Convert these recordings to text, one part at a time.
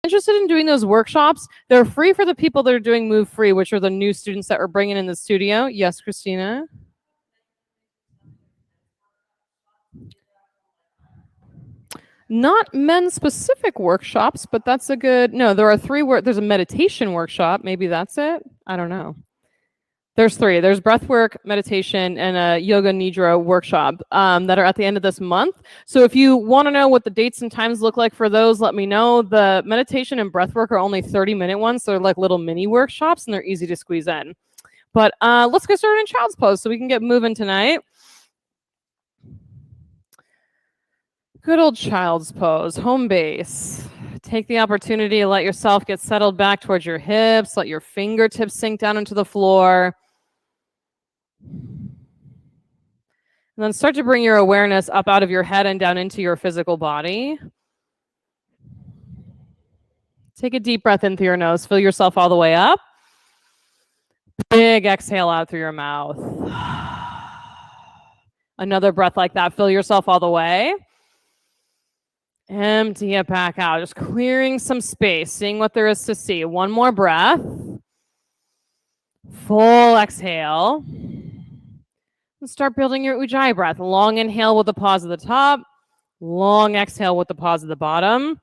interested in doing those workshops, they're free for the people that are doing Move Free, which are the new students that we're bringing in the studio. Yes, Christina? Not men-specific workshops, but that's a good... No, there are 3. There's a meditation workshop. Maybe that's it. I don't know. There's 3. There's breathwork, meditation, and a yoga nidra workshop that are at the end of this month. So if you want to know what the dates and times look like for those, let me know. The meditation and breathwork are only 30-minute ones. So they're like little mini workshops, and they're easy to squeeze in. But let's get started in child's pose so we can get moving tonight. Good old child's pose, home base. Take the opportunity to let yourself get settled back towards your hips. Let your fingertips sink down into the floor. And then start to bring your awareness up out of your head and down into your physical body. Take a deep breath in through your nose. Fill yourself all the way up. Big exhale out through your mouth. Another breath like that. Fill yourself all the way. Empty it back out. Just clearing some space, seeing what there is to see. One more breath. Full exhale. And start building your Ujjayi breath. Long inhale with the pause at the top. Long exhale with the pause at the bottom.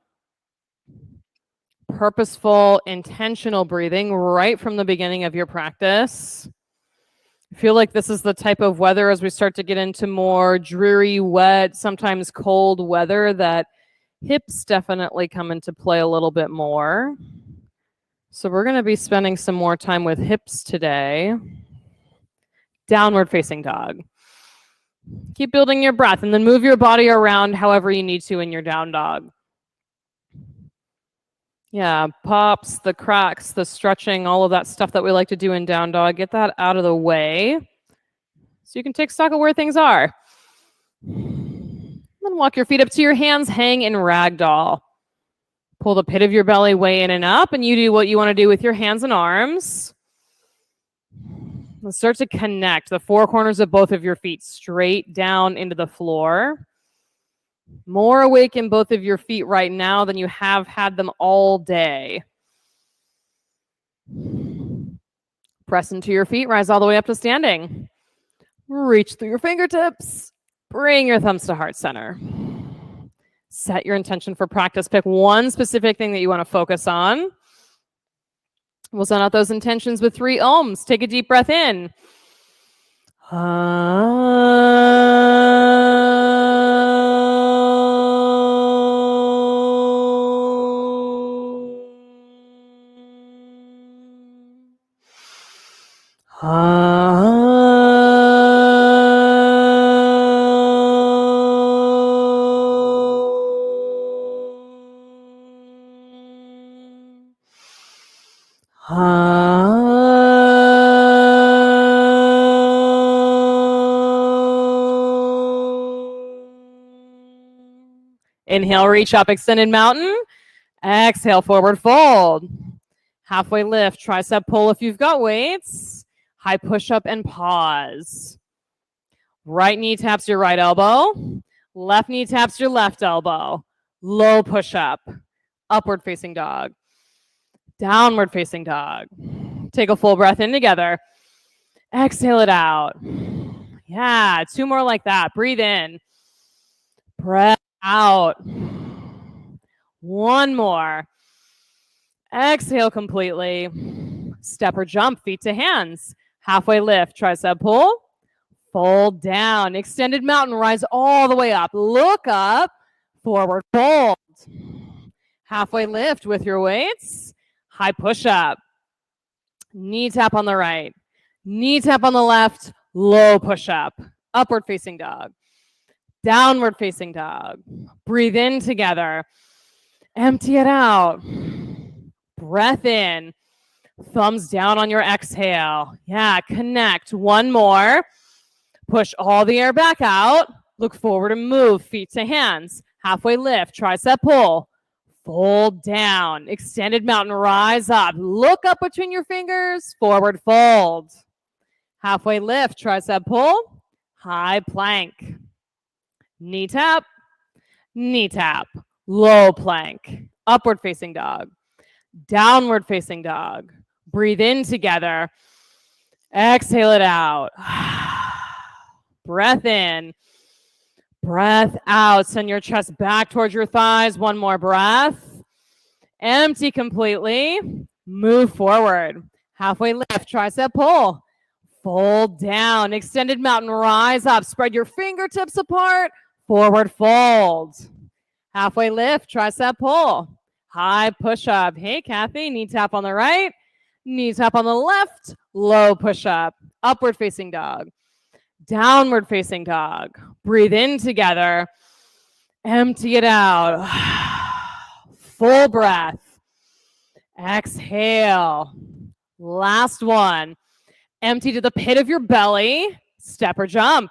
Purposeful, intentional breathing right from the beginning of your practice. I feel like this is the type of weather as we start to get into more dreary, wet, sometimes cold weather that hips definitely come into play a little bit more. So we're going to be spending some more time with hips today. Downward facing dog. Keep building your breath and then move your body around however you need to in your down dog. Yeah, pops, the cracks, the stretching, all of that stuff that we like to do in down dog. Get that out of the way so you can take stock of where things are. Then walk your feet up to your hands, hang in ragdoll. Pull the pit of your belly way in and up, and you do what you want to do with your hands and arms. Let's start to connect the 4 corners of both of your feet straight down into the floor. More awake in both of your feet right now than you have had them all day. Press into your feet, rise all the way up to standing. Reach through your fingertips. Bring your thumbs to heart center. Set your intention for practice. Pick one specific thing that you want to focus on. We'll send out those intentions with 3 ohms. Take a deep breath in. Inhale, reach up, extended mountain. Exhale, forward fold. Halfway lift, tricep pull if you've got weights. High push up and pause. Right knee taps your right elbow. Left knee taps your left elbow. Low push up. Upward facing dog. Downward facing dog. Take a full breath in together. Exhale it out. Yeah, 2 more like that. Breathe in. Breath out. 1 more. Exhale completely. Step or jump, feet to hands. Halfway lift, tricep pull. Fold down. Extended mountain, rise all the way up. Look up. Forward fold. Halfway lift with your weights. High push up. Knee tap on the right. Knee tap on the left. Low push up. Upward facing dog. Downward facing dog. Breathe in together. Empty it out. Breath in. Thumbs down on your exhale. Yeah, connect. 1 more. Push all the air back out. Look forward and move. Feet to hands. Halfway lift. Tricep pull. Fold down. Extended mountain. Rise up. Look up between your fingers. Forward fold. Halfway lift. Tricep pull. High plank. Knee tap. Knee tap. Low plank. Upward facing dog. Downward facing dog. Breathe in together. Exhale it out. Breath in. Breath out. Send your chest back towards your thighs. One more breath. Empty completely. Move forward. Halfway lift. Tricep pull. Fold down. Extended mountain. Rise up. Spread your fingertips apart. Forward fold. Halfway lift. Tricep pull. High push up. Hey, Kathy. Knee tap on the right. Knee tap on the left. Low push up. Upward facing dog. Downward facing dog. Breathe in together. Empty it out. Full breath. Exhale. Last one. Empty to the pit of your belly. Step or jump.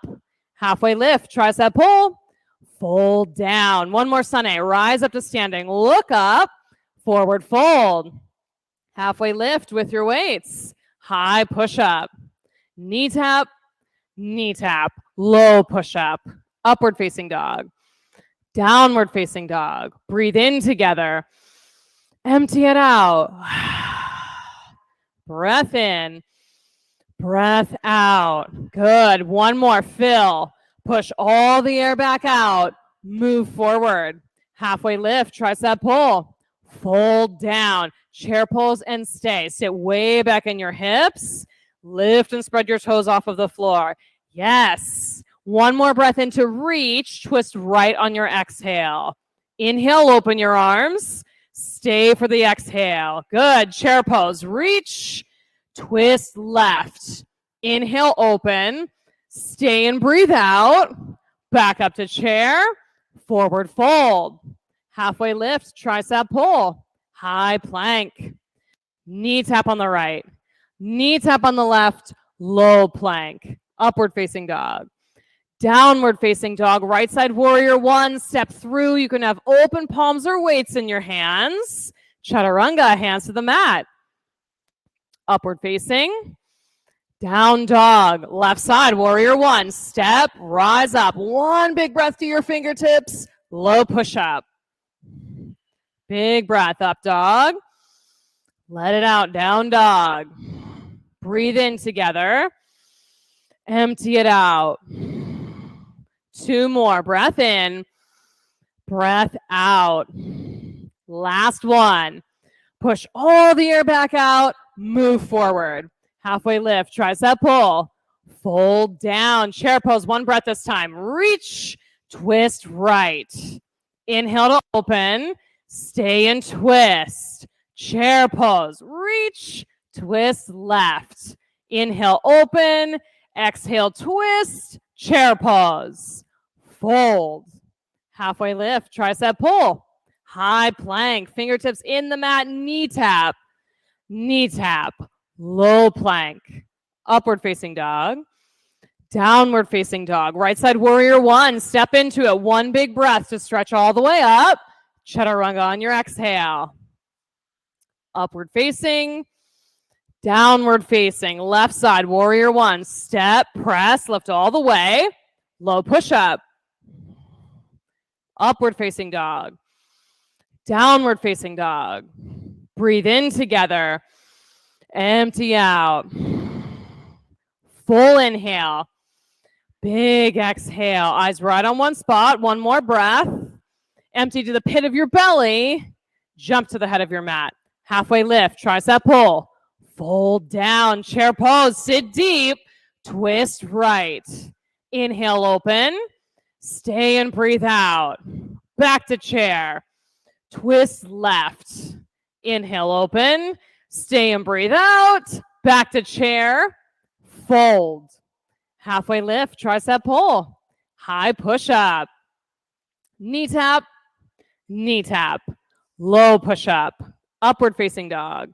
Halfway lift. Tricep pull. Fold down. One more sunny. Rise up to standing. Look up. Forward fold. Halfway lift with your weights. High push up. Knee tap. Knee tap. Low push up. Upward facing dog. Downward facing dog. Breathe in together. Empty it out. Breath in. Breath out. Good. One more. Fill. Push all the air back out. Move forward. Halfway lift. Tricep pull. Fold down. Chair pose and stay. Sit way back in your hips. Lift and spread your toes off of the floor. Yes. One more breath into reach. Twist right on your exhale. Inhale, open your arms. Stay for the exhale. Good. Chair pose. Reach. Twist left. Inhale, open. Stay and breathe out. Back up to chair. Forward fold. Halfway lift. Tricep pull. High plank. Knee tap on the right. Knee tap on the left. Low plank. Upward facing dog. Downward facing dog. Right side warrior one. Step through. You can have open palms or weights in your hands. Chaturanga. Hands to the mat. Upward facing. Down dog. Left side warrior one. Step. Rise up. One big breath to your fingertips. Low push up. Big breath. Up dog. Let it out. Down dog. Breathe in together. Empty it out. Two more. Breath in. Breath out. Last one. Push all the air back out. Move forward. Halfway lift. Tricep pull. Fold down. Chair pose. One breath this time. Reach. Twist right. Inhale to open. Stay and twist. Chair pose. Reach. Twist left. Inhale, open. Exhale, twist. Chair pose. Fold. Halfway lift. Tricep pull. High plank. Fingertips in the mat. Knee tap. Knee tap. Low plank. Upward facing dog. Downward facing dog. Right side warrior one. Step into it. One big breath to stretch all the way up. Chaturanga on your exhale. Upward facing. Downward facing. Left side warrior one. Step, press, lift all the way. Low push up. Upward facing dog. Downward facing dog. Breathe in together. Empty out. Full inhale. Big exhale. Eyes right on one spot. One more breath. Empty to the pit of your belly. Jump to the head of your mat. Halfway lift. Tricep pull. Fold down. Chair pose. Sit deep. Twist right. Inhale, open. Stay and breathe out. Back to chair. Twist left. Inhale, open. Stay and breathe out. Back to chair. Fold. Halfway lift. Tricep pull. High push up. Knee tap. Knee tap. Low push up. Upward facing dog.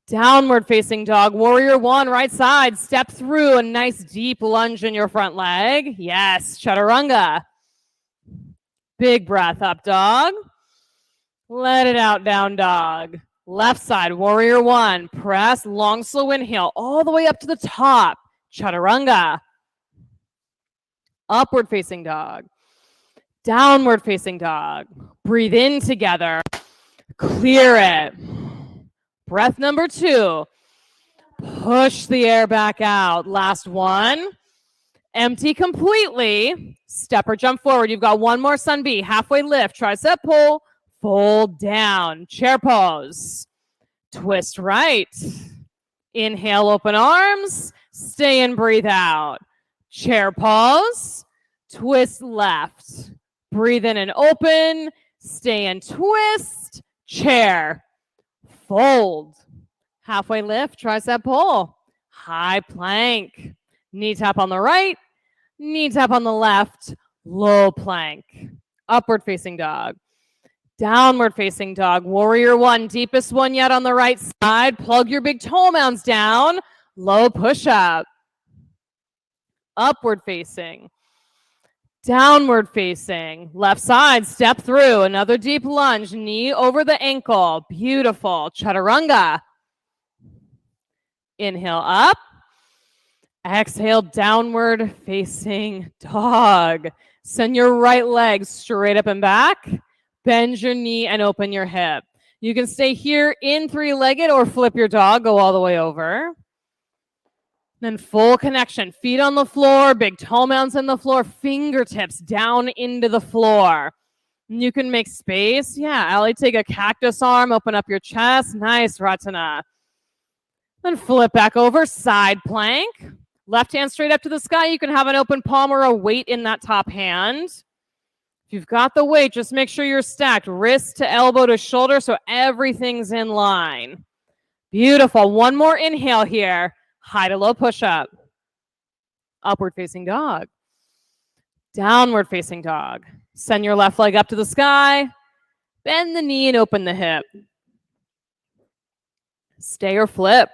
Downward facing dog. Warrior one, right side. Step through a nice deep lunge in your front leg. Yes, chaturanga. Big breath, up dog. Let it out, down dog. Left side, warrior one. Press, long, slow inhale all the way up to the top. Chaturanga. Upward facing dog. Downward facing dog. Breathe in together. Clear it. Breath number 2. Push the air back out. Last one. Empty completely. Step or jump forward. You've got one more sun B. Halfway lift. Tricep pull. Fold down. Chair pose. Twist right. Inhale, open arms. Stay and breathe out. Chair pose. Twist left. Breathe in and open. Stay and twist. Chair. Fold. Halfway lift, tricep pull. High plank. Knee tap on the right. Knee tap on the left. Low plank. Upward facing dog. Downward facing dog. Warrior 1, deepest one yet on the right side. Plug your big toe mounds down. Low push up. Upward facing. Downward facing. Left side, step through. Another deep lunge. Knee over the ankle. Beautiful. Chaturanga. Inhale up. Exhale, downward facing dog. Send your right leg straight up and back. Bend your knee and open your hip. You can stay here in 3-legged or flip your dog, go all the way over. Then full connection, feet on the floor, big toe mounds in the floor, fingertips down into the floor. And you can make space. Yeah, Allie, take a cactus arm, open up your chest. Nice, Ratana. Then flip back over, side plank. Left hand straight up to the sky. You can have an open palm or a weight in that top hand. If you've got the weight, just make sure you're stacked. Wrist to elbow to shoulder so everything's in line. Beautiful. One more inhale here. High to low push up. Upward facing dog. Downward facing dog. Send your left leg up to the sky. Bend the knee and open the hip. Stay or flip.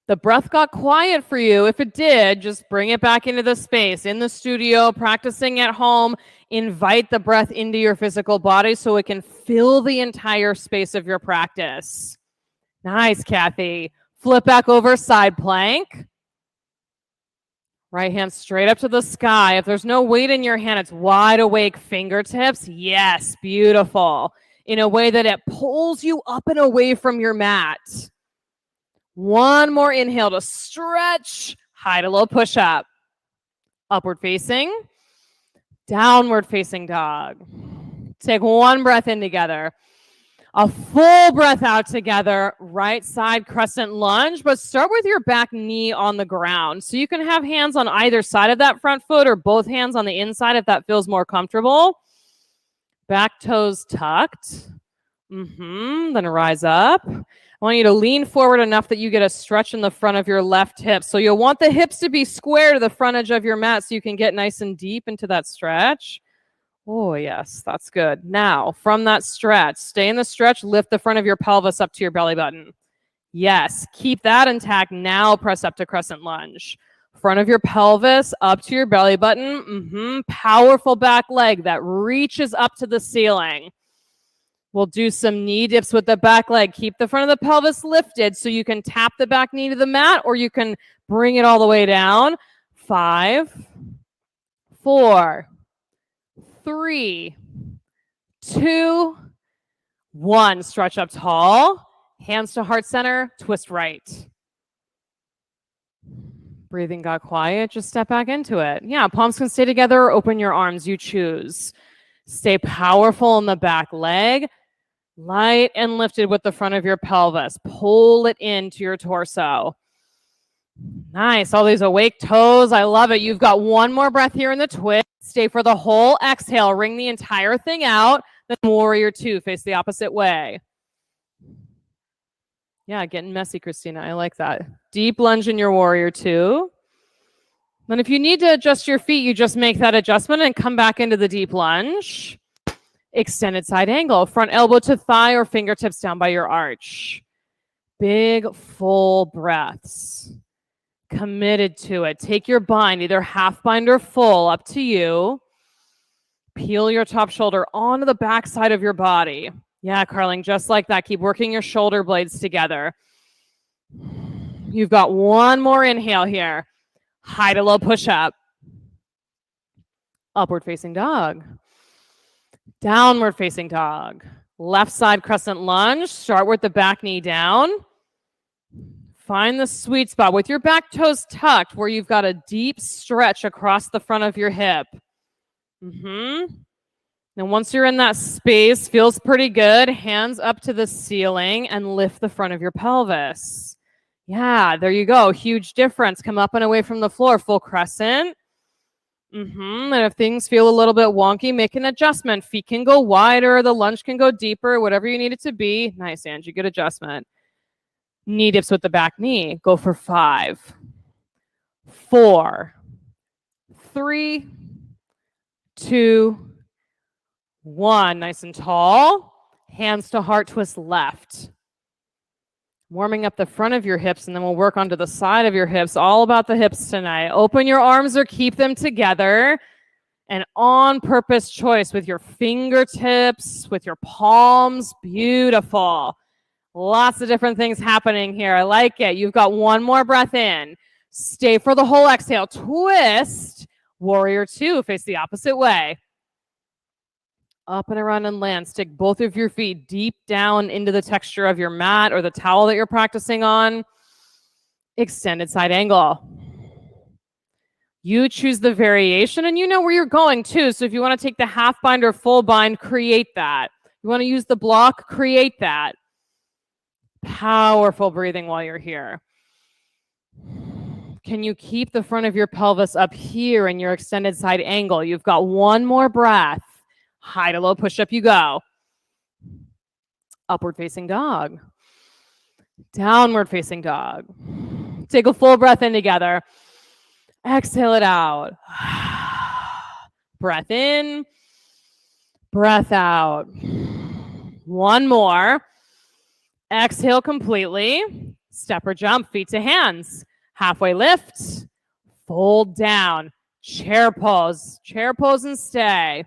The breath got quiet for you. If it did, just bring it back into the space. In the studio, practicing at home, invite the breath into your physical body so it can fill the entire space of your practice. Nice, Kathy. Flip back over, side plank. Right hand straight up to the sky. If there's no weight in your hand, it's wide awake fingertips. Yes, beautiful. In a way that it pulls you up and away from your mat. One more inhale to stretch. High to low push up. Upward facing. Downward facing dog. Take one breath in together. A full breath out together. Right side crescent lunge, but start with your back knee on the ground. So you can have hands on either side of that front foot or both hands on the inside if that feels more comfortable. Back toes tucked. Then rise up. I want you to lean forward enough that you get a stretch in the front of your left hip. So you'll want the hips to be square to the front edge of your mat so you can get nice and deep into that stretch. Oh, yes, that's good. Now, from that stretch, stay in the stretch, lift the front of your pelvis up to your belly button. Yes, keep that intact. Now press up to crescent lunge. Front of your pelvis up to your belly button. Powerful back leg that reaches up to the ceiling. We'll do some knee dips with the back leg. Keep the front of the pelvis lifted so you can tap the back knee to the mat or you can bring it all the way down. 5, 4, 3, 2, 1. Stretch up tall. Hands to heart center. Twist right. Breathing got quiet. Just step back into it. Yeah, palms can stay together or open your arms. You choose. Stay powerful in the back leg. Light and lifted with the front of your pelvis. Pull it into your torso. Nice. All these awake toes. I love it. You've got one more breath here in the twist. Stay for the whole exhale. Wring the entire thing out. Then warrior 2. Face the opposite way. Yeah, getting messy, Christina. I like that. Deep lunge in your warrior 2. Then if you need to adjust your feet, you just make that adjustment and come back into the deep lunge. Extended side angle. Front elbow to thigh or fingertips down by your arch. Big, full breaths. Committed to it. Take your bind, either half bind or full, up to you. Peel your top shoulder onto the back side of your body. Yeah, Carling, just like that. Keep working your shoulder blades together. You've got one more inhale here. High to low push up. Upward facing dog. Downward facing dog. Left side crescent lunge. Start with the back knee down. Find the sweet spot with your back toes tucked where you've got a deep stretch across the front of your hip. And once you're in that space, feels pretty good, hands up to the ceiling and lift the front of your pelvis. Yeah, there you go. Huge difference. Come up and away from the floor, full crescent. And if things feel a little bit wonky, make an adjustment. Feet can go wider, the lunge can go deeper, whatever you need it to be. Nice, Angie, good adjustment. Knee dips with the back knee. Go for 5, 4, 3, 2, 1. Nice and tall. Hands to heart twist left. Warming up the front of your hips, and then we'll work onto the side of your hips. All about the hips tonight. Open your arms or keep them together. And on purpose choice with your fingertips, with your palms. Beautiful. Lots of different things happening here. I like it. You've got one more breath in. Stay for the whole exhale. Twist. Warrior 2. Face the opposite way. Up and around and land. Stick both of your feet deep down into the texture of your mat or the towel that you're practicing on. Extended side angle. You choose the variation and you know where you're going too. So if you want to take the half bind or full bind, create that. You want to use the block, create that. Powerful breathing while you're here. Can you keep the front of your pelvis up here in your extended side angle? You've got one more breath. High to low push-up you go. Upward facing dog. Downward facing dog. Take a full breath in together. Exhale it out. Breath in. Breath out. One more. Exhale completely. Step or jump, feet to hands. Halfway lift. Fold down. Chair pose. Chair pose and stay.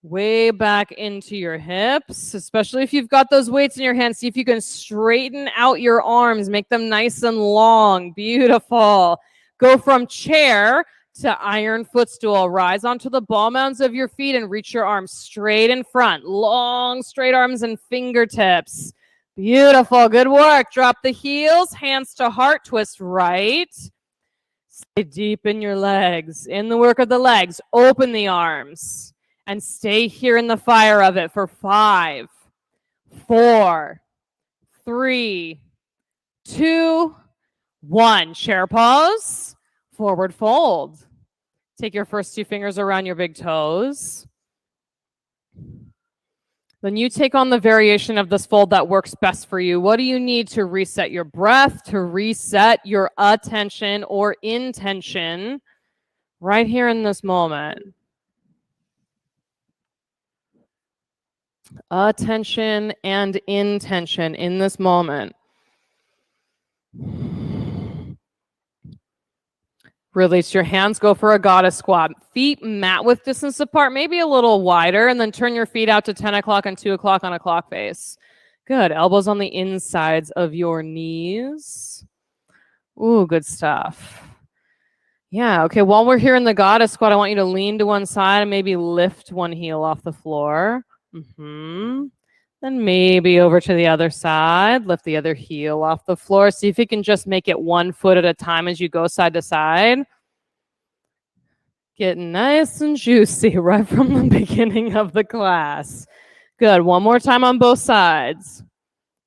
Way back into your hips, especially if you've got those weights in your hands. See if you can straighten out your arms, make them nice and long. Beautiful. Go from chair to iron footstool. Rise onto the ball mounds of your feet and reach your arms straight in front. Long, straight arms and fingertips. Beautiful. Good work. Drop the heels, hands to heart, twist right. Stay deep in your legs. In the work of the legs, open the arms. And stay here in the fire of it for 5, 4, 3, 2, 1. Chair pose, forward fold. Take your first 2 fingers around your big toes. Then you take on the variation of this fold that works best for you. What do you need to reset your breath, to reset your attention or intention right here in this moment? Attention and intention in this moment. Release your hands, go for a goddess squat. Feet mat width distance apart, maybe a little wider, and then turn your feet out to 10 o'clock and 2 o'clock on a clock face. Good. Elbows on the insides of your knees. Ooh, good stuff. Yeah, okay, while we're here in the goddess squat, I want you to lean to one side and maybe lift one heel off the floor. Then maybe over to the other side. Lift the other heel off the floor. See if you can just make it 1 foot at a time as you go side to side. Get nice and juicy right from the beginning of the class. Good. One more time on both sides.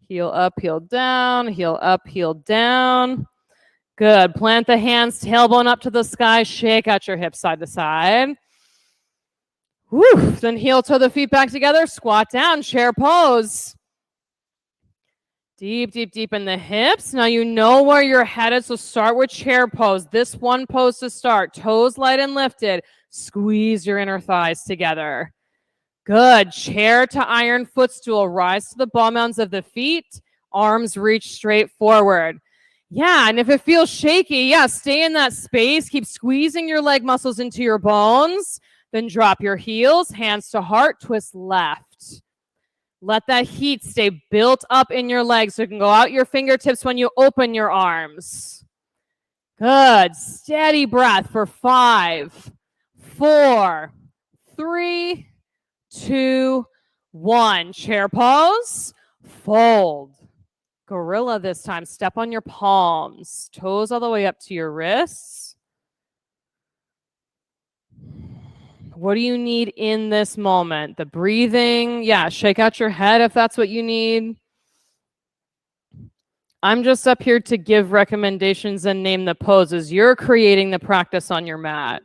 Heel up, heel down, heel up, heel down. Good. Plant the hands, tailbone up to the sky. Shake out your hips side to side. Woo. Then heel toe the feet back together. Squat down. Chair pose. Deep, deep, deep in the hips. Now you know where you're headed, so start with chair pose. This one pose to start. Toes light and lifted. Squeeze your inner thighs together. Good. Chair to iron footstool. Rise to the ball mounds of the feet. Arms reach straight forward. Yeah, and if it feels shaky, yeah, stay in that space. Keep squeezing your leg muscles into your bones. Then drop your heels, hands to heart, twist left. Let that heat stay built up in your legs so you can go out your fingertips when you open your arms. Good. Steady breath for 5, 4, 3, 2, 1. Chair pose, fold. Gorilla this time. Step on your palms, toes all the way up to your wrists. What do you need in this moment? The breathing. Yeah, shake out your head if that's what you need. I'm just up here to give recommendations and name the poses. You're creating the practice on your mat.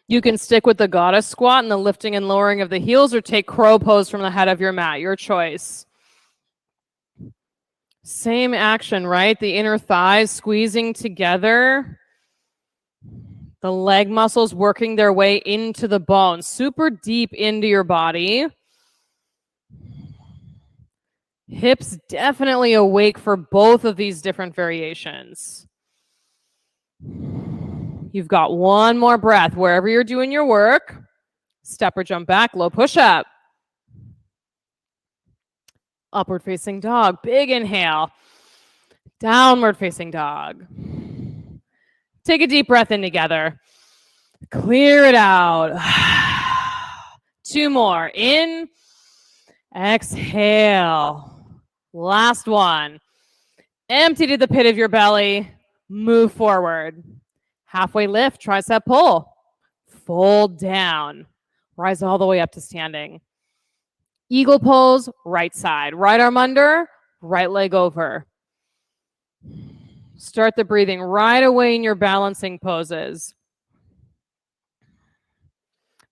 You can stick with the goddess squat and the lifting and lowering of the heels, or take crow pose from the head of your mat. Your choice. Same action, right? The inner thighs squeezing together. The leg muscles working their way into the bones, super deep into your body. Hips definitely awake for both of these different variations. You've got one more breath wherever you're doing your work. Step or jump back, low push up. Upward facing dog, big inhale. Downward facing dog. Take a deep breath in together. Clear it out. 2 more. In. Exhale. Last one. Empty to the pit of your belly. Move forward. Halfway lift, tricep pull. Fold down. Rise all the way up to standing. Eagle pose, right side. Right arm under, right leg over. Start the breathing right away in your balancing poses.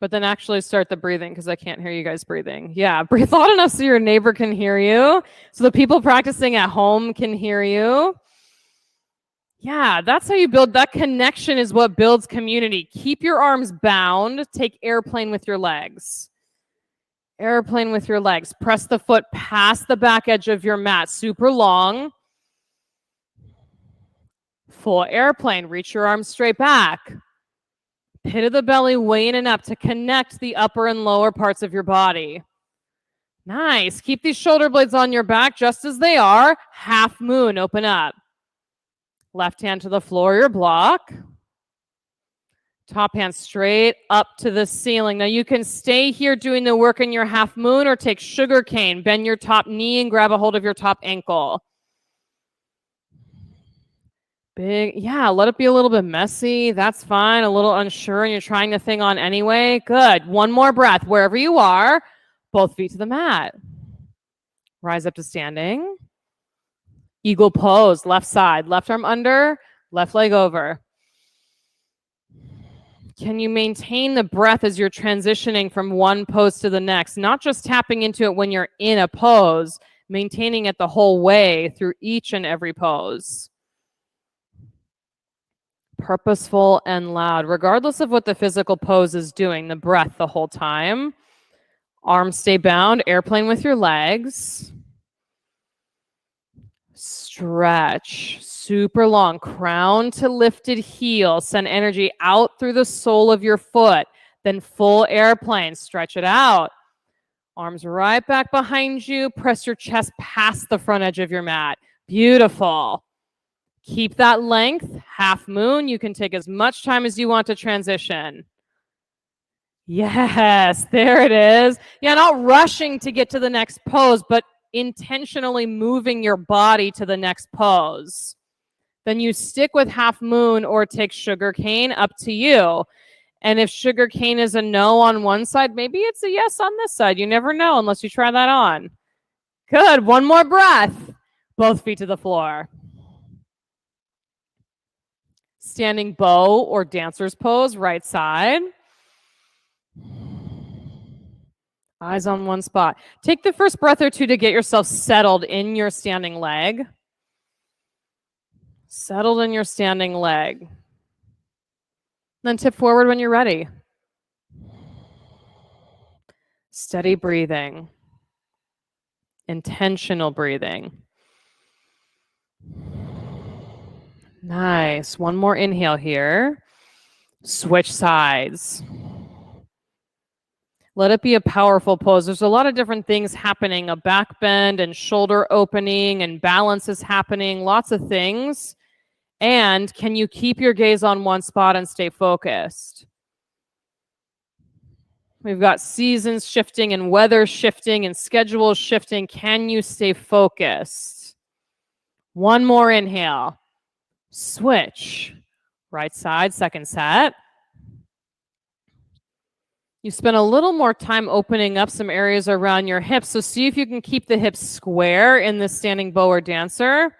But then actually start the breathing, because I can't hear you guys breathing. Yeah, breathe loud enough so your neighbor can hear you, so the people practicing at home can hear you. Yeah, that's how you build. That connection is what builds community. Keep your arms bound. Take airplane with your legs. Airplane with your legs. Press the foot past the back edge of your mat. Super long. Full airplane. Reach your arms straight back. Pit of the belly way in and up to connect the upper and lower parts of your body. Nice. Keep these shoulder blades on your back just as they are. Half moon. Open up. Left hand to the floor, your block. Top hand straight up to the ceiling. Now you can stay here doing the work in your half moon, or take sugar cane. Bend your top knee and grab a hold of your top ankle. Big, yeah, let it be a little bit messy. That's fine. A little unsure and you're trying the thing on anyway. Good. One more breath wherever you are. Both feet to the mat. Rise up to standing. Eagle pose, left side, left arm under, left leg over. Can you maintain the breath as you're transitioning from one pose to the next? Not just tapping into it when you're in a pose, maintaining it the whole way through each and every pose. Purposeful and loud, regardless of what the physical pose is doing, the breath the whole time. Arms stay bound, airplane with your legs. Stretch, super long, crown to lifted heel. Send energy out through the sole of your foot. Then full airplane, stretch it out. Arms right back behind you. Press your chest past the front edge of your mat. Beautiful. Keep that length. Half moon. You can take as much time as you want to transition. Yes, there it is. Yeah, not rushing to get to the next pose, but intentionally moving your body to the next pose. Then you stick with half moon or take sugar cane, up to you. And if sugar cane is a no on one side, maybe it's a yes on this side. You never know unless you try that on. Good. One more breath. Both feet to the floor. Standing bow or dancer's pose, right side. Eyes on one spot. Take the first breath or two to get yourself settled in your standing leg. Settled in your standing leg. Then tip forward when you're ready. Steady breathing. Intentional breathing. Nice. One more inhale here. Switch sides. Let it be a powerful pose. There's a lot of different things happening, a back bend and shoulder opening and balance is happening, lots of things. And can you keep your gaze on one spot and stay focused? We've got seasons shifting and weather shifting and schedules shifting. Can you stay focused? One more inhale. Switch. Right side, second set. You spend a little more time opening up some areas around your hips. So see if you can keep the hips square in this standing bow or dancer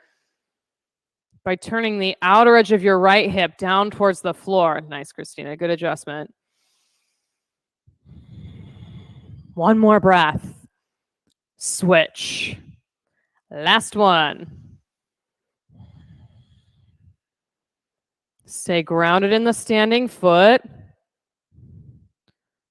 by turning the outer edge of your right hip down towards the floor. Nice, Christina. Good adjustment. One more breath. Switch. Last one. Stay grounded in the standing foot.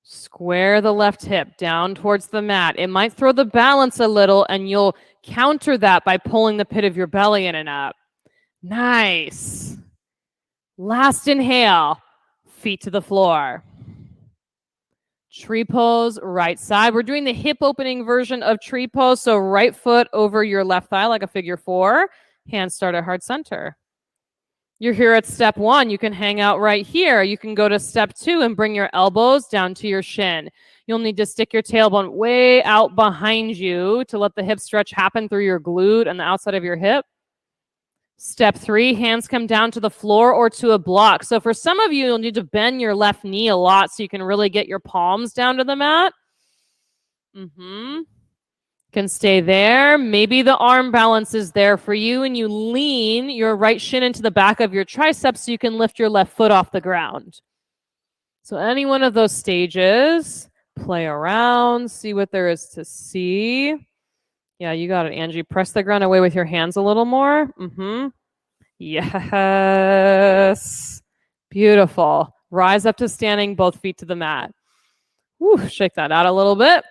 Square the left hip down towards the mat. It might throw the balance a little, and you'll counter that by pulling the pit of your belly in and up. Nice. Last inhale. Feet to the floor. Tree pose, right side. We're doing the hip opening version of tree pose. So right foot over your left thigh like a figure 4. Hands start at heart center. You're here at step 1. You can hang out right here. You can go to step 2 and bring your elbows down to your shin. You'll need to stick your tailbone way out behind you to let the hip stretch happen through your glute and the outside of your hip. Step 3, hands come down to the floor or to a block. So for some of you, you'll need to bend your left knee a lot so you can really get your palms down to the mat. Can stay there. Maybe the arm balance is there for you and you lean your right shin into the back of your triceps so you can lift your left foot off the ground. So any one of those stages, play around, see what there is to see. Yeah, you got it, Angie. Press the ground away with your hands a little more. Yes. Beautiful. Rise up to standing, both feet to the mat. Woo, shake that out a little bit.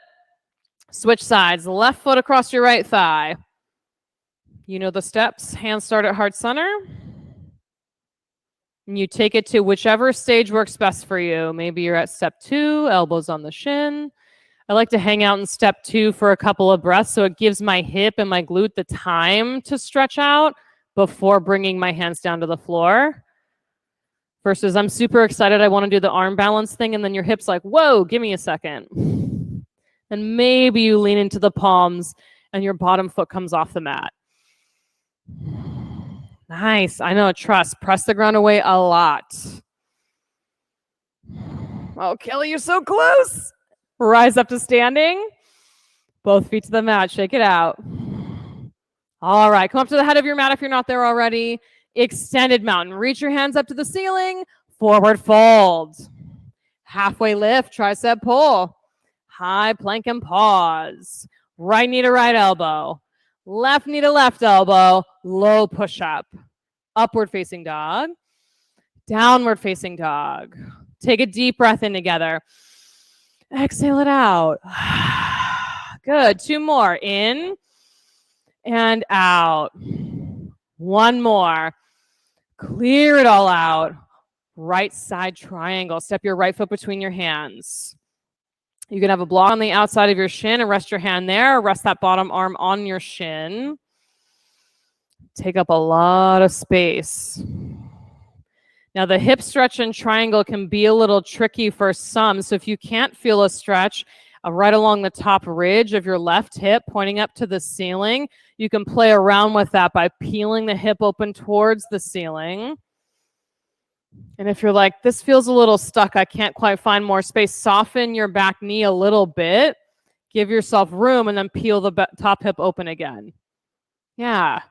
Switch sides. Left foot across your right thigh. You know the steps. Hands start at heart center. And you take it to whichever stage works best for you. Maybe you're at step 2, elbows on the shin. I like to hang out in step 2 for a couple of breaths so it gives my hip and my glute the time to stretch out before bringing my hands down to the floor. Versus I'm super excited, I want to do the arm balance thing, and then your hip's like, whoa, give me a second. And maybe you lean into the palms and your bottom foot comes off the mat. Nice. I know, trust. Press the ground away a lot. Oh, Kelly, you're so close. Rise up to standing. Both feet to the mat. Shake it out. All right. Come up to the head of your mat if you're not there already. Extended mountain. Reach your hands up to the ceiling. Forward fold. Halfway lift. Tricep pull. High plank and pause. Right knee to right elbow. Left knee to left elbow. Low push up. Upward facing dog. Downward facing dog. Take a deep breath in together. Exhale it out. Good. 2 more. In and out. 1 more. Clear it all out. Right side triangle. Step your right foot between your hands. You can have a block on the outside of your shin and rest your hand there. Rest that bottom arm on your shin. Take up a lot of space. Now the hip stretch and triangle can be a little tricky for some. So if you can't feel a stretch right along the top ridge of your left hip pointing up to the ceiling, you can play around with that by peeling the hip open towards the ceiling. And if you're like, this feels a little stuck, I can't quite find more space, soften your back knee a little bit, give yourself room, and then peel the top hip open again. Yeah.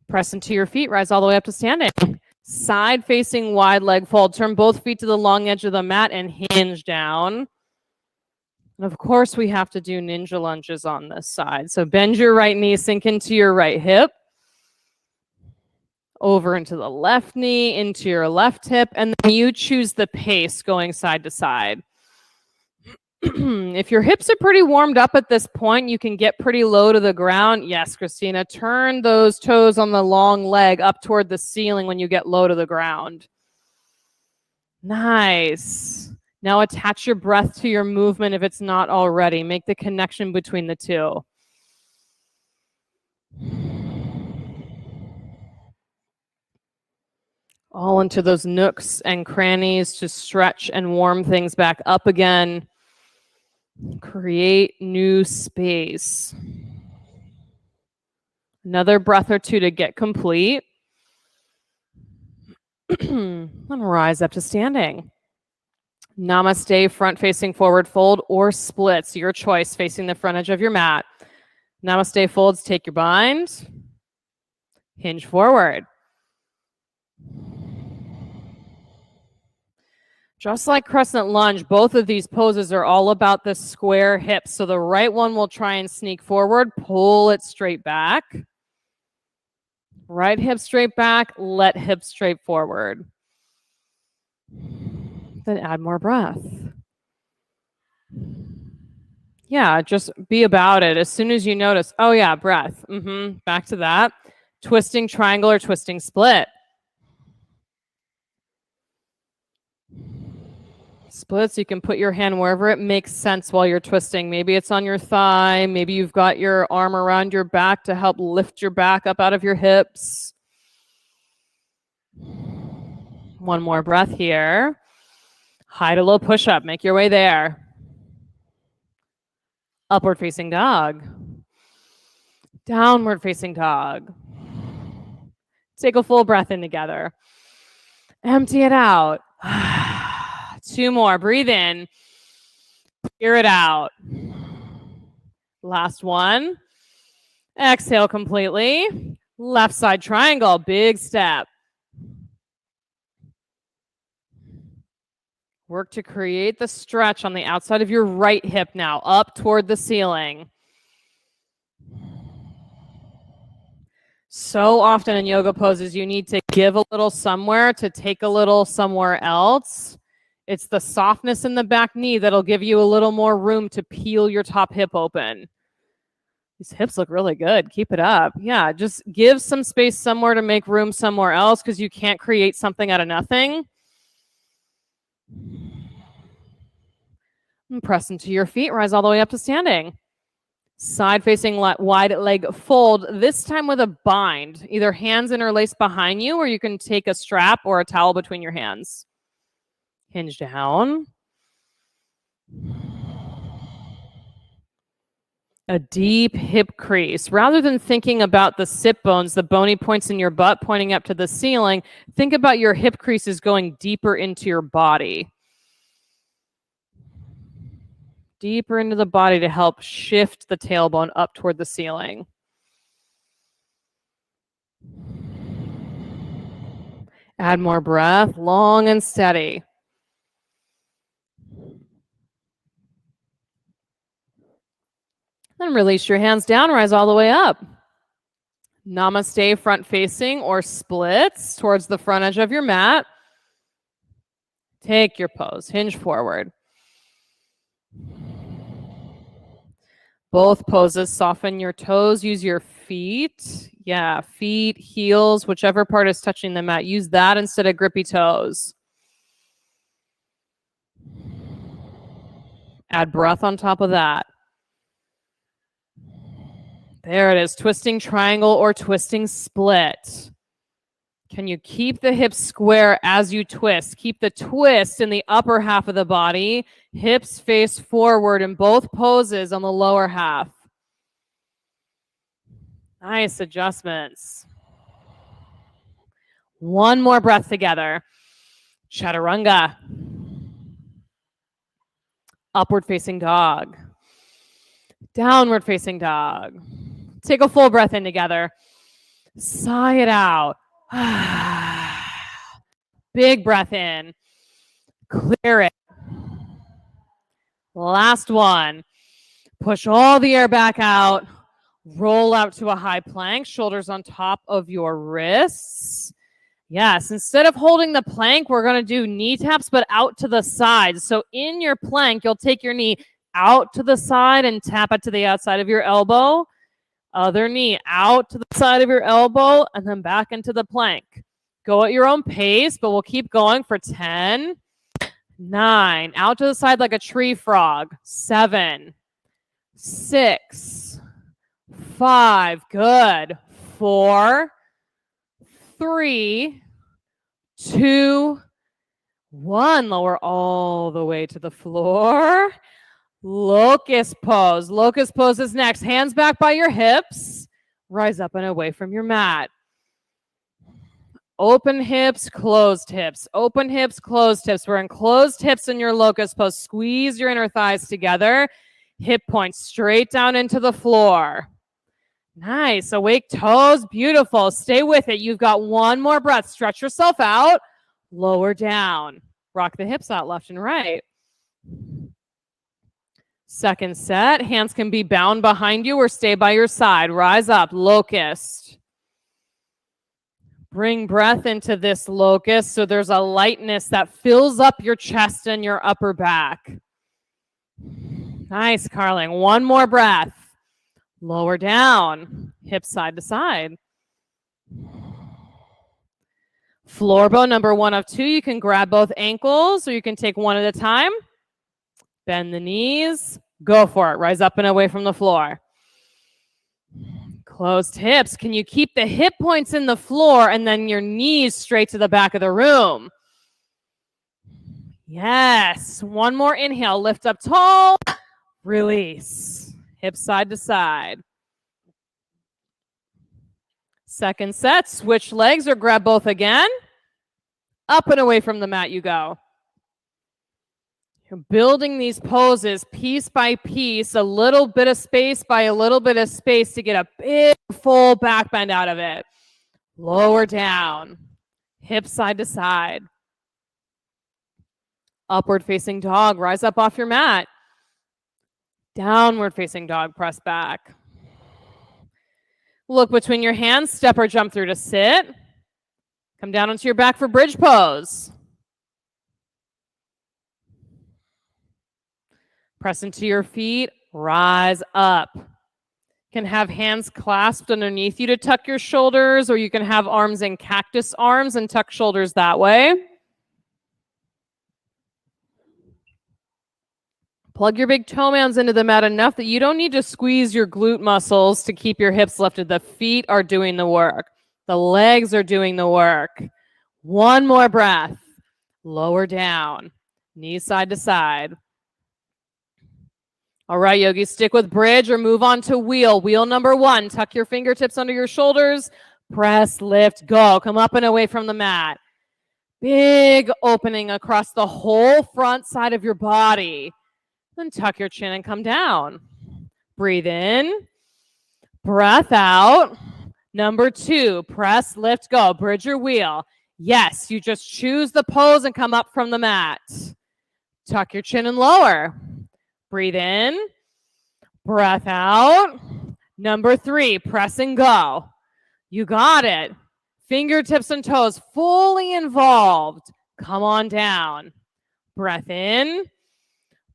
Press into your feet, rise all the way up to standing. Side facing wide leg fold. Turn both feet to the long edge of the mat and hinge down. And of course, we have to do ninja lunges on this side. So bend your right knee, sink into your right hip. Over into the left knee, into your left hip, and then you choose the pace going side to side. If your hips are pretty warmed up at this point, you can get pretty low to the ground. Yes, Christina, turn those toes on the long leg up toward the ceiling when you get low to the ground. Nice. Now attach your breath to your movement if it's not already. Make the connection between the two. All into those nooks and crannies to stretch and warm things back up again. Create new space. Another breath or two to get complete. And rise up to standing. Namaste, front facing forward fold or splits, your choice, facing the front edge of your mat. Namaste folds, take your bind. Hinge forward. Just like crescent lunge, both of these poses are all about the square hips. So the right one will try and sneak forward, pull it straight back. Right hip straight back, let hip straight forward. Then add more breath. Yeah, just be about it. As soon as you notice, oh yeah, breath. Back to that. Twisting triangle or twisting split. Splits, you can put your hand wherever it makes sense while you're twisting. Maybe it's on your thigh. Maybe you've got your arm around your back to help lift your back up out of your hips. One more breath here. High to low push-up. Make your way there. Upward facing dog. Downward facing dog. Take a full breath in together. Empty it out. 2 more. Breathe in. Clear it out. Last one. Exhale completely. Left side triangle. Big step. Work to create the stretch on the outside of your right hip now, up toward the ceiling. So often in yoga poses, you need to give a little somewhere to take a little somewhere else. It's the softness in the back knee that'll give you a little more room to peel your top hip open. These hips look really good. Keep it up. Yeah, just give some space somewhere to make room somewhere else because you can't create something out of nothing. And press into your feet. Rise all the way up to standing. Side facing wide leg fold, this time with a bind. Either hands interlaced behind you or you can take a strap or a towel between your hands. Hinge down. A deep hip crease. Rather than thinking about the sit bones, the bony points in your butt pointing up to the ceiling, think about your hip creases going deeper into your body. Deeper into the body to help shift the tailbone up toward the ceiling. Add more breath, long and steady. Then release your hands down, rise all the way up. Namaste, front facing or splits towards the front edge of your mat. Take your pose, hinge forward. Both poses, soften your toes, use your feet. Yeah, feet, heels, whichever part is touching the mat. Use that instead of grippy toes. Add breath on top of that. There it is, twisting triangle or twisting split. Can you keep the hips square as you twist? Keep the twist in the upper half of the body. Hips face forward in both poses on the lower half. Nice adjustments. One more breath together. Chaturanga. Upward facing dog. Downward facing dog. Take a full breath in together. Sigh it out. Big breath in. Clear it. Last one. Push all the air back out. Roll out to a high plank. Shoulders on top of your wrists. Yes, instead of holding the plank, we're going to do knee taps, but out to the side. So in your plank, you'll take your knee out to the side and tap it to the outside of your elbow. Other knee out to the side of your elbow and then back into the plank. Go at your own pace, but we'll keep going for 10, 9, out to the side like a tree frog, 7, 6, 5, good, 4, 3, 2, 1. Lower all the way to the floor. Locust pose. Locust pose is next. Hands back by your hips. Rise up and away from your mat. Open hips, closed hips. Open hips, closed hips. We're in closed hips in your locust pose. Squeeze your inner thighs together. Hip points straight down into the floor. Nice. Awake toes. Beautiful. Stay with it. You've got one more breath. Stretch yourself out. Lower down. Rock the hips out left and right. Second set. Hands can be bound behind you or stay by your side. Rise up. Locust. Bring breath into this locust so there's a lightness that fills up your chest and your upper back. Nice, Carling. One more breath. Lower down. Hips side to side. Floor bow, number 1 of 2. You can grab both ankles or you can take one at a time. Bend the knees. Go for it. Rise up and away from the floor. Closed hips. Can you keep the hip points in the floor and then your knees straight to the back of the room? Yes. One more inhale. Lift up tall. Release. Hips side to side. Second set. Switch legs or grab both again. Up and away from the mat you go. You're building these poses piece by piece, a little bit of space by a little bit of space to get a big full back bend out of it. Lower down. Hips side to side. Upward facing dog. Rise up off your mat. Downward facing dog. Press back. Look between your hands. Step or jump through to sit. Come down onto your back for bridge pose. Press into your feet, rise up. You can have hands clasped underneath you to tuck your shoulders, or you can have arms in cactus arms and tuck shoulders that way. Plug your big toe mounds into the mat enough that you don't need to squeeze your glute muscles to keep your hips lifted. The feet are doing the work. The legs are doing the work. One more breath. Lower down. Knees side to side. All right, yogis, stick with bridge or move on to wheel. Wheel number 1, tuck your fingertips under your shoulders. Press, lift, go. Come up and away from the mat. Big opening across the whole front side of your body. Then tuck your chin and come down. Breathe in. Breath out. Number 2, press, lift, go. Bridge or wheel. Yes, you just choose the pose and come up from the mat. Tuck your chin and lower. Breathe in, breath out. Number 3, press and go. You got it. Fingertips and toes fully involved. Come on down. Breath in,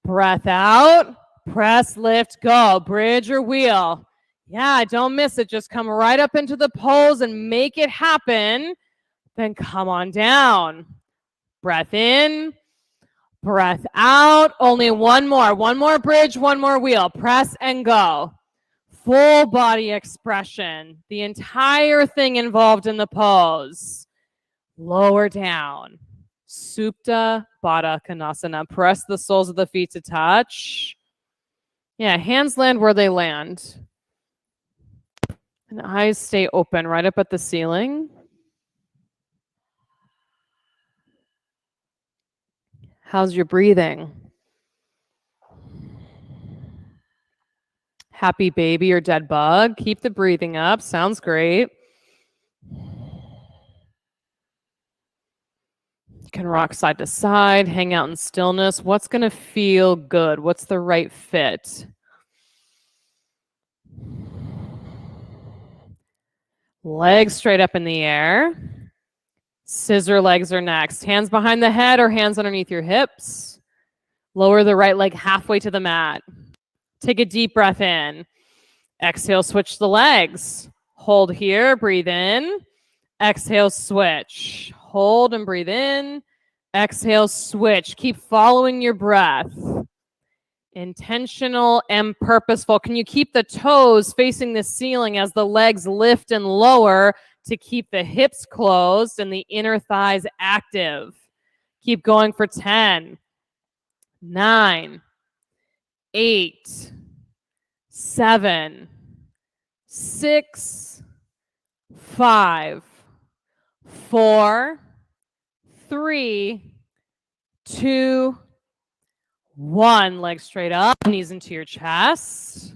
breath out. Press, lift, go. Bridge or wheel. Yeah, don't miss it. Just come right up into the pose and make it happen. Then come on down. Breath in. Breath out. Only one more. One more bridge, one more wheel. Press and go. Full body expression. The entire thing involved in the pose. Lower down. Supta Baddha Konasana. Press the soles of the feet to touch. Yeah, hands land where they land. And eyes stay open right up at the ceiling. How's your breathing? Happy baby or dead bug? Keep the breathing up. Sounds great. You can rock side to side, hang out in stillness. What's going to feel good? What's the right fit? Legs straight up in the air. Scissor legs are next. Hands behind the head or hands underneath your hips. Lower the right leg halfway to the mat. Take a deep breath in. Exhale, switch the legs. Hold here, breathe in. Exhale, switch. Hold and breathe in. Exhale, switch. Keep following your breath. Intentional and purposeful. Can you keep the toes facing the ceiling as the legs lift and lower to keep the hips closed and the inner thighs active. Keep going for 10, 9, 8, 7, 6, 5, 4, 3, 2, 1. Legs straight up, knees into your chest.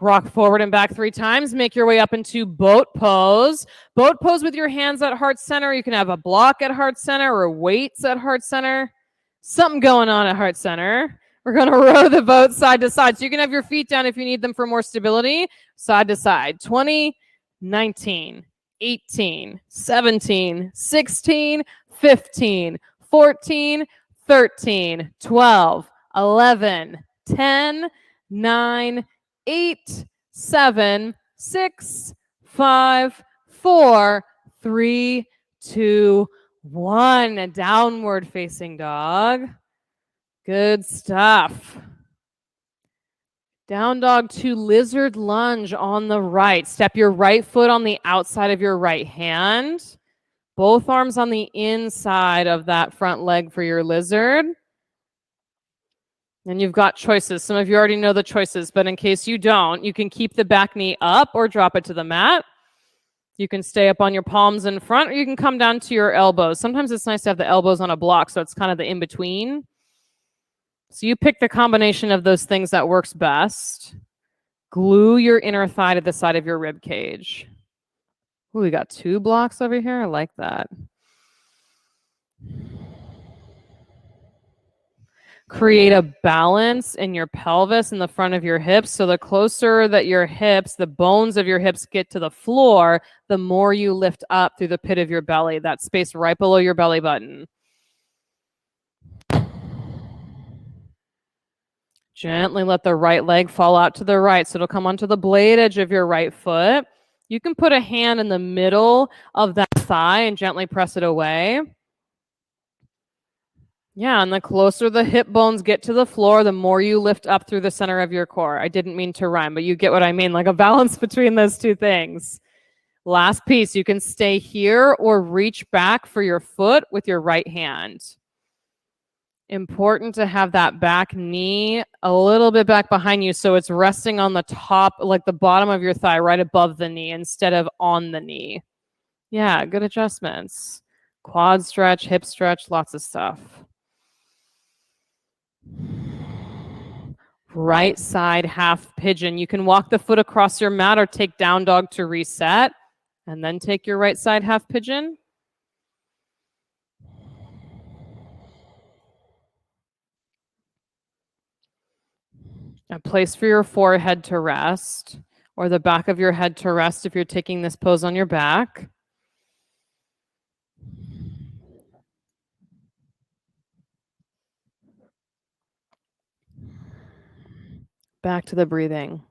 Rock forward and back 3 times. Make your way up into boat pose. Boat pose with your hands at heart center. You can have a block at heart center or weights at heart center. Something going on at heart center. We're going to row the boat side to side. So you can have your feet down if you need them for more stability. Side to side. 20, 19, 18, 17, 16, 15, 14, 13, 12, 11, 10, 9, 8, 7, 6, 5, 4, 3, 2, 1. A downward facing dog. Good stuff. Down dog to lizard lunge on the right. Step your right foot on the outside of your right hand. Both arms on the inside of that front leg for your lizard. And you've got choices. Some of you already know the choices, but in case you don't, you can keep the back knee up or drop it to the mat. You can stay up on your palms in front, or you can come down to your elbows. Sometimes it's nice to have the elbows on a block, so it's kind of the in-between. So you pick the combination of those things that works best. Glue your inner thigh to the side of your rib cage. Ooh, we got 2 blocks over here. I like that. Create a balance in your pelvis and the front of your hips. So the closer that your hips, the bones of your hips get to the floor, the more you lift up through the pit of your belly, that space right below your belly button. Gently let the right leg fall out to the right. So it'll come onto the blade edge of your right foot. You can put a hand in the middle of that thigh and gently press it away. Yeah, and the closer the hip bones get to the floor, the more you lift up through the center of your core. I didn't mean to rhyme, but you get what I mean, like a balance between those two things. Last piece, you can stay here or reach back for your foot with your right hand. Important to have that back knee a little bit back behind you so it's resting on the top, like the bottom of your thigh, right above the knee instead of on the knee. Yeah, good adjustments. Quad stretch, hip stretch, lots of stuff. Right side half pigeon. You can walk the foot across your mat or take down dog to reset, and then take your right side half pigeon. A place for your forehead to rest, or the back of your head to rest if you're taking this pose on your back. Back to the breathing.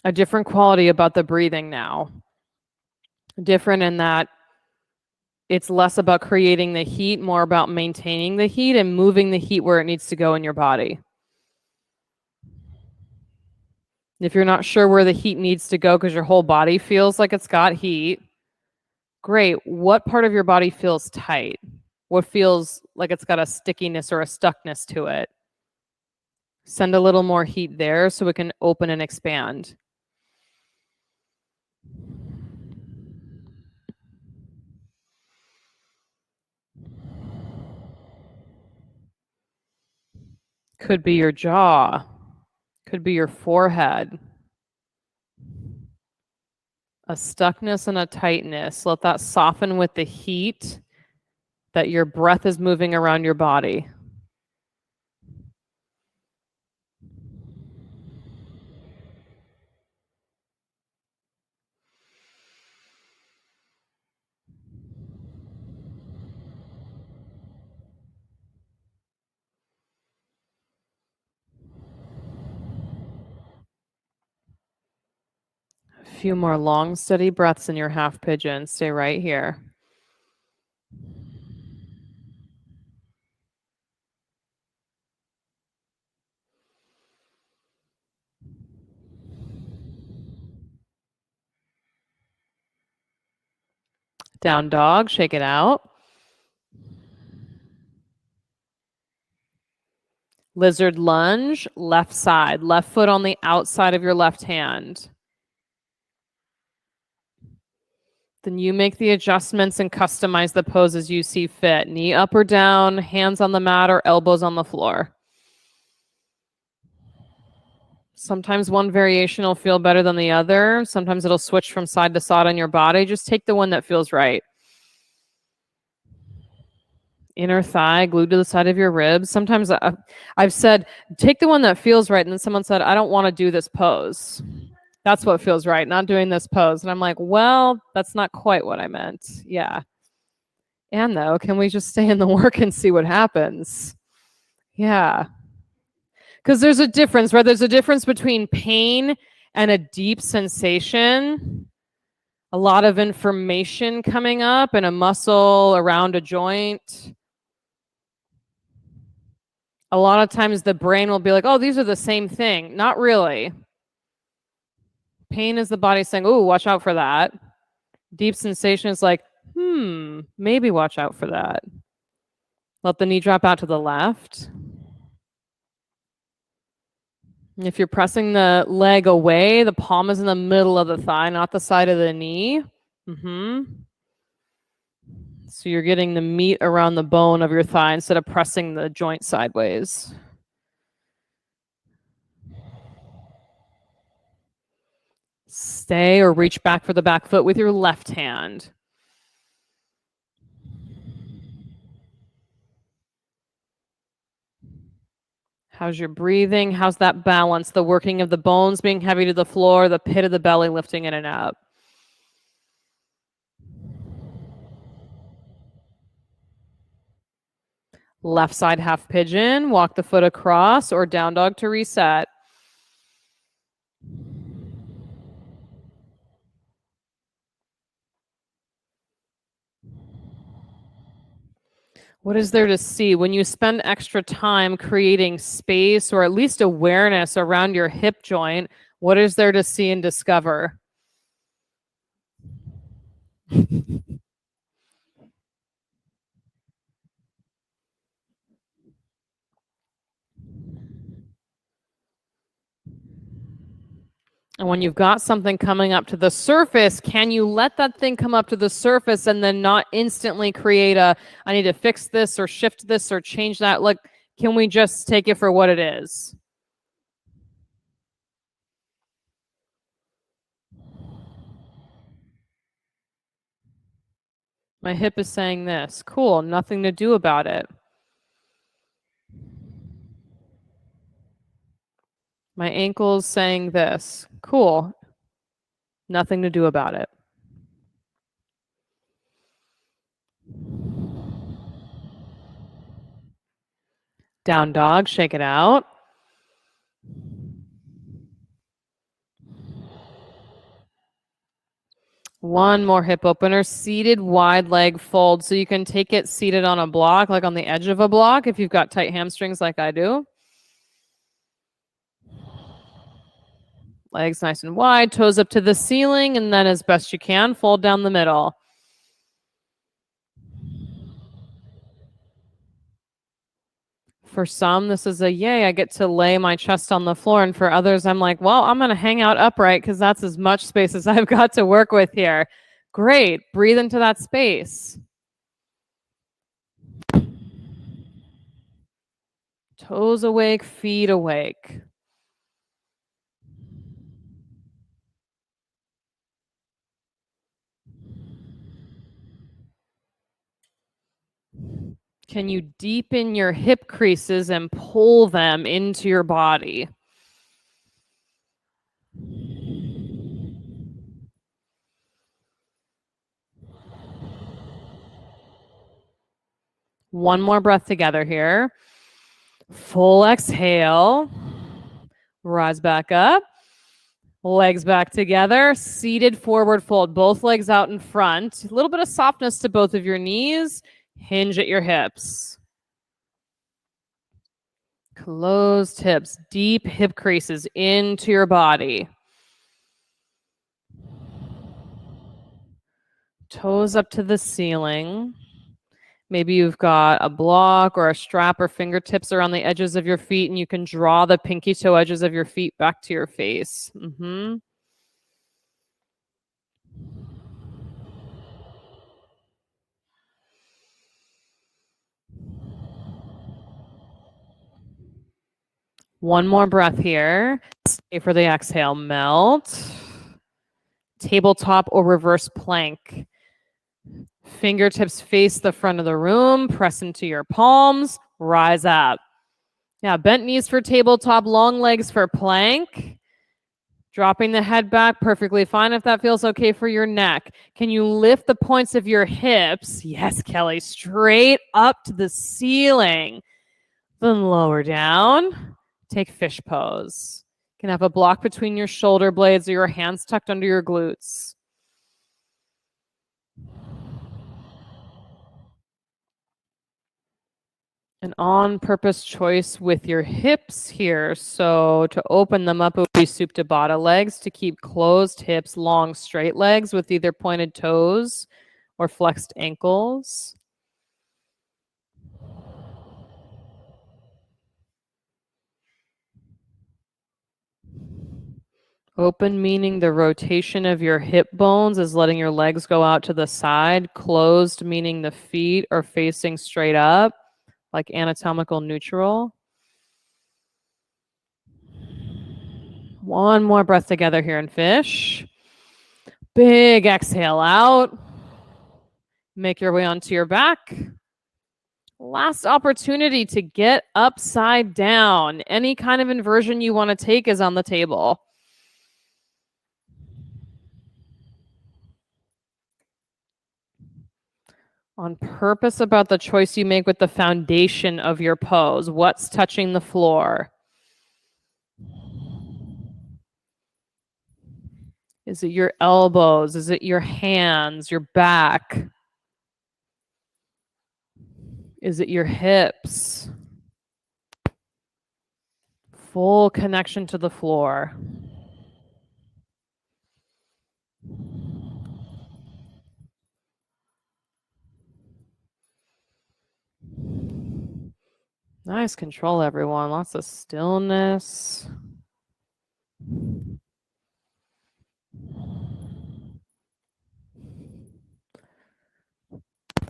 A different quality about the breathing now. Different in that it's less about creating the heat, more about maintaining the heat and moving the heat where it needs to go in your body. If you're not sure where the heat needs to go because your whole body feels like it's got heat, great. What part of your body feels tight? What feels like it's got a stickiness or a stuckness to it? Send a little more heat there so it can open and expand. Could be your jaw. Could be your forehead. A stuckness and a tightness. Let that soften with the heat that your breath is moving around your body. A few more long, steady breaths in your half pigeon. Stay right here. Down dog, shake it out. Lizard lunge, left side, left foot on the outside of your left hand. Then you make the adjustments and customize the pose as you see fit. Knee up or down, hands on the mat or elbows on the floor. Sometimes one variation will feel better than the other. Sometimes it'll switch from side to side on your body. Just take the one that feels right. Inner thigh glued to the side of your ribs. Sometimes I've said, take the one that feels right. And then someone said, I don't want to do this pose. That's what feels right, not doing this pose. And I'm like, well, that's not quite what I meant. Yeah. And though, can we just stay in the work and see what happens? Yeah. Because there's a difference, right? There's a difference between pain and a deep sensation. A lot of information coming up in a muscle around a joint. A lot of times the brain will be like, oh, these are the same thing. Not really. Pain is the body saying, oh, watch out for that. Deep sensation is like, maybe watch out for that. Let the knee drop out to the left. If you're pressing the leg away, the palm is in the middle of the thigh, not the side of the knee. So you're getting the meat around the bone of your thigh instead of pressing the joint sideways. Stay or reach back for the back foot with your left hand. How's your breathing? How's that balance? The working of the bones being heavy to the floor, the pit of the belly lifting in and up. Left side half pigeon, walk the foot across or down dog to reset. What is there to see? When you spend extra time creating space or at least awareness around your hip joint, what is there to see and discover? And when you've got something coming up to the surface, can you let that thing come up to the surface and then not instantly create I need to fix this or shift this or change that? Like, can we just take it for what it is? My hip is saying this. Cool, nothing to do about it. My ankle's saying this. Cool, nothing to do about it. Down dog, shake it out. One more hip opener, seated wide leg fold. So you can take it seated on a block, like on the edge of a block if you've got tight hamstrings like I do. Legs nice and wide, toes up to the ceiling, and then as best you can, fold down the middle. For some, this is a yay, I get to lay my chest on the floor. And for others, I'm like, well, I'm going to hang out upright because that's as much space as I've got to work with here. Great. Breathe into that space. Toes awake, feet awake. Can you deepen your hip creases and pull them into your body? One more breath together here. Full exhale. Rise back up. Legs back together. Seated forward fold. Both legs out in front. A little bit of softness to both of your knees. Hinge at your hips. Closed hips. Deep hip creases into your body. Toes up to the ceiling. Maybe you've got a block or a strap or fingertips around the edges of your feet, and you can draw the pinky toe edges of your feet back to your face. One more breath here. Stay for the exhale. Melt. Tabletop or reverse plank. Fingertips face the front of the room. Press into your palms. Rise up. Yeah, bent knees for tabletop, long legs for plank. Dropping the head back, perfectly fine if that feels okay for your neck. Can you lift the points of your hips? Yes, Kelly, straight up to the ceiling. Then lower down. Take fish pose. You can have a block between your shoulder blades or your hands tucked under your glutes. An on-purpose choice with your hips here. So to open them up, it would be Supta Baddha legs. To keep closed hips, long straight legs with either pointed toes or flexed ankles. Open meaning the rotation of your hip bones is letting your legs go out to the side. Closed meaning the feet are facing straight up, like anatomical neutral. One more breath together here in fish. Big exhale out. Make your way onto your back. Last opportunity to get upside down. Any kind of inversion you want to take is on the table. On purpose about the choice you make with the foundation of your pose. What's touching the floor? Is it your elbows? Is it your hands, your back? Is it your hips? Full connection to the floor. Nice control, everyone. Lots of stillness.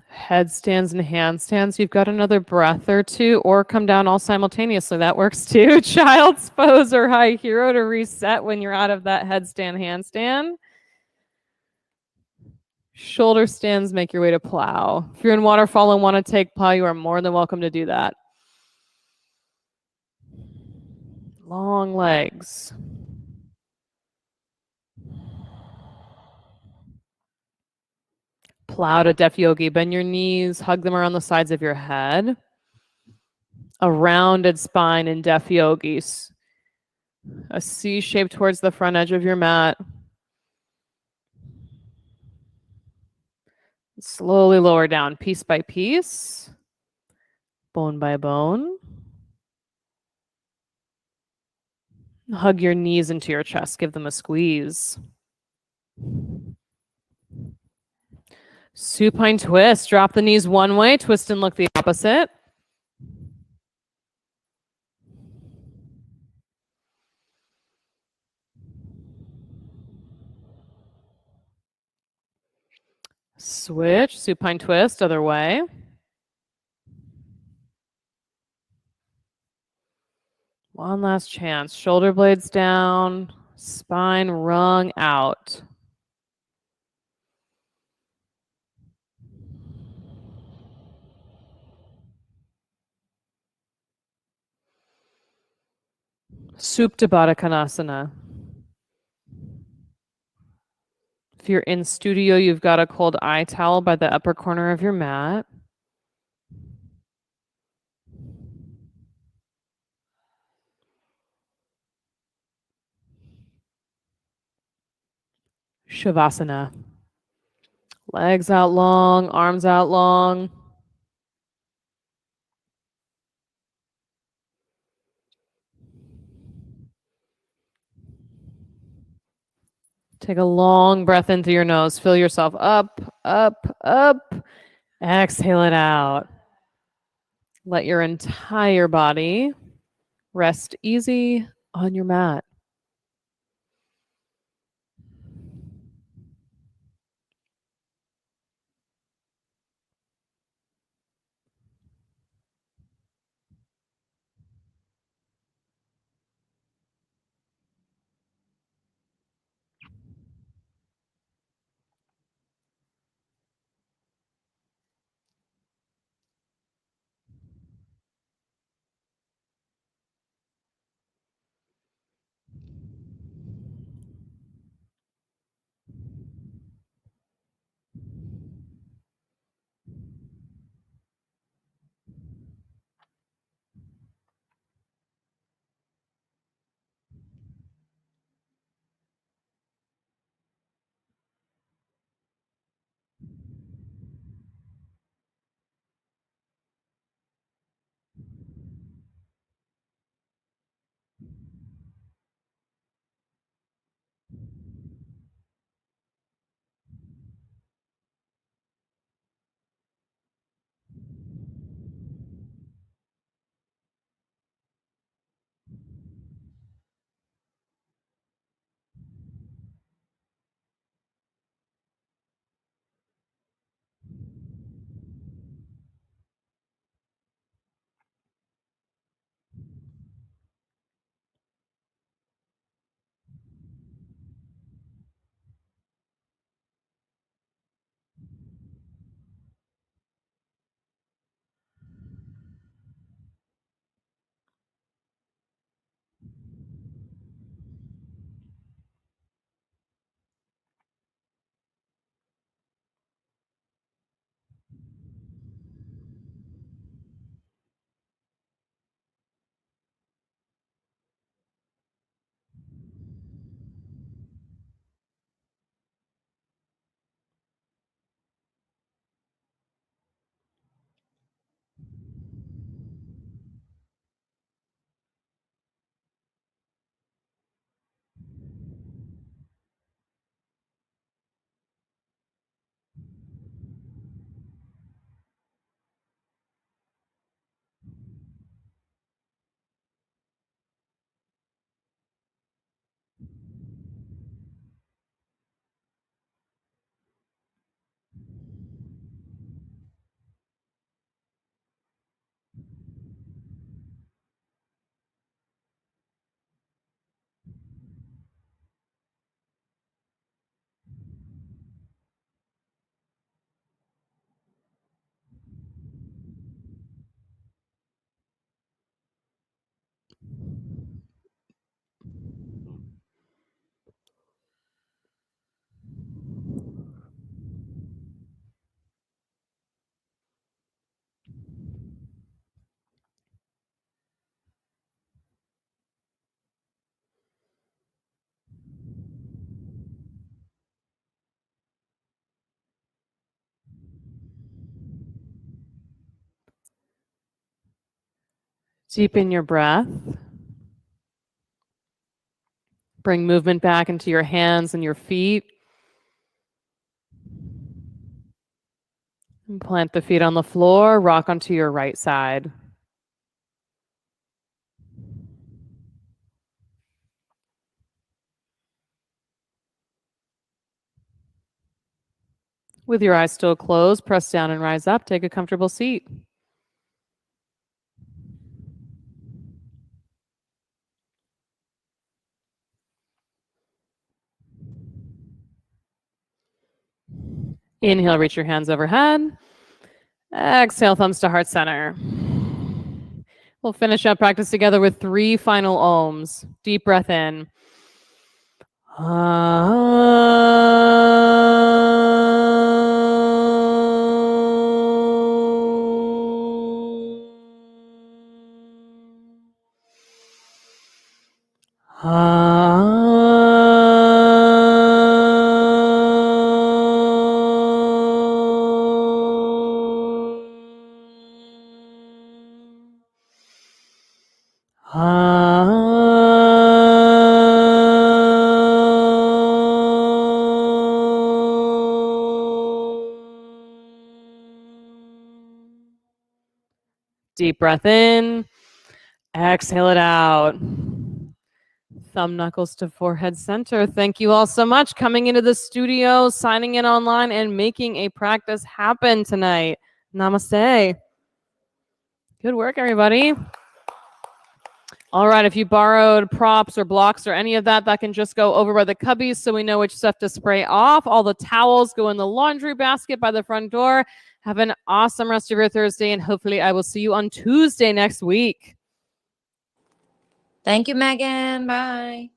Headstands and handstands. You've got another breath or two, or come down all simultaneously. That works too. Child's pose or high hero to reset when you're out of that headstand, handstand. Shoulder stands, make your way to plow. If you're in waterfall and want to take plow, you are more than welcome to do that. Long legs. Plow to Deaf Yogi. Bend your knees, hug them around the sides of your head. A rounded spine in Deaf Yogis. A C shape towards the front edge of your mat. Slowly lower down, piece by piece, bone by bone. Hug your knees into your chest, give them a squeeze. Supine twist, drop the knees one way, twist and look the opposite. Switch, supine twist, other way. One last chance. Shoulder blades down, spine wrung out. Supta Baddha Konasana. If you're in studio, you've got a cold eye towel by the upper corner of your mat. Shavasana. Legs out long, arms out long. Take a long breath in through your nose. Fill yourself up up, up. Exhale it out. Let your entire body rest easy on your mat. Deepen your breath. Bring movement back into your hands and your feet. And plant the feet on the floor. Rock onto your right side. With your eyes still closed, press down and rise up. Take a comfortable seat. Inhale, reach your hands overhead. Exhale, thumbs to heart center. We'll finish up practice together with 3 final ohms. Deep breath in. Deep breath in. Exhale it out. Thumb knuckles to forehead center. Thank you all so much coming into the studio, signing in online, and making a practice happen tonight. Namaste. Good work, everybody. All right, if you borrowed props or blocks or any of that, that can just go over by the cubbies so we know which stuff to spray off. All the towels go in the laundry basket by the front door. Have an awesome rest of your Thursday, and hopefully I will see you on Tuesday next week. Thank you, Megan. Bye.